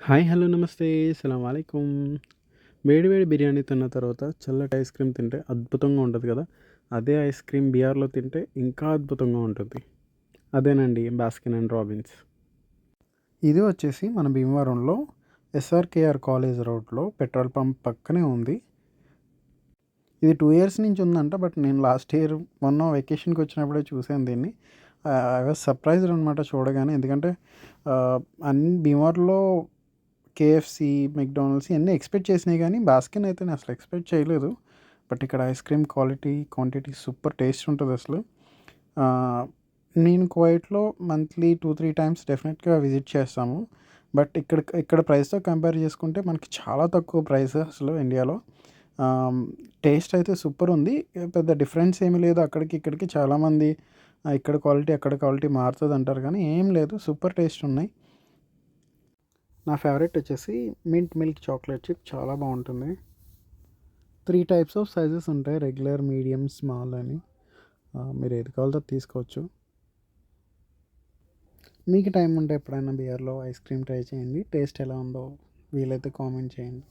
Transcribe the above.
Hi! Hello! నమస్తే. సలాం వాలేకుం. వేడి వేడి బిర్యానీ తిన్న తర్వాత చల్లటి ఐస్ క్రీమ్ తింటే అద్భుతంగా ఉంటది కదా! అదే ఐస్ క్రీమ్ బీఆర్‌లో తింటే ఇంకా అద్భుతంగా ఉంటుంది. అదేనండి బాస్కిన్ అండ్ రాబిన్స్. ఇది వచ్చేసి మన భీమవరంలో ఎస్ఆర్‌కేఆర్ కాలేజ్ రోడ్‌లో పెట్రోల్ పంప్ పక్కనే ఉంది. ఇది 2 ఇయర్స్ నుంచి ఉందంట. బట్ నేను లాస్ట్ ఇయర్ మొన్న వెకేషన్‌కి వచ్చినప్పుడే చూసాను దీన్ని. ఐ వాస్ సర్ప్రైజ్డ్ అనమాట చూడగానే. ఎందుకంటే భీమవరంలో కేఎఫ్‌సి, మెక్‌డానల్డ్స్ ఇయన్నీ ఎక్స్‌పెక్ట్ చేసినయి గానీ, బాస్కిన్ అయితే నేనసలు ఎక్స్‌పెక్ట్ చేయలేదు. బట్ ఇక్కడ ice cream quality, quantity super taste ఉంటదసలు. ఆహ్, నేను కువైట్‌లో మంత్లీ 2, 3 టైమ్స్ డెఫినెట్‌గా విజిట్ చేస్తాము. బట్ ఇక్కడ ప్రైస్‌తో కంపేర్ చేసుకుంటే మనకి చాలా తక్కువ ప్రైస్ అసలు ఇండియాలో. ఆహ్, టేస్ట్ అయితే సూపరుంది. పెద్ద డిఫరెన్స్ ఏమీ లేదు అక్కడికి, ఇక్కడికి. చాలామంది ఇక్కడ క్వాలిటీ, అక్కడ క్వాలిటీ మారుతదంటారు కానీ ఏం లేదు. సూపర్ టేస్ట్ ఉన్నాయి. నా ఫేవరెట్ వచ్చేసి మింట్ మిల్క్ చాక్లెట్ చిప్ చాలా బాగుంటుంది. 3 టైప్స్ ఆఫ్ సైజెస్ ఉంటాయి. రెగ్యులర్, మీడియం, స్మాల్ అని. మీరు ఏది కావాలో అది తీసుకోవచ్చు. మీకు టైం ఉంటే ఎప్పుడైనా బీఆర్‌లో ఐస్ క్రీమ్ ట్రై చేయండి. టేస్ట్ ఎలా ఉందో వీలైతే కామెంట్ చేయండి.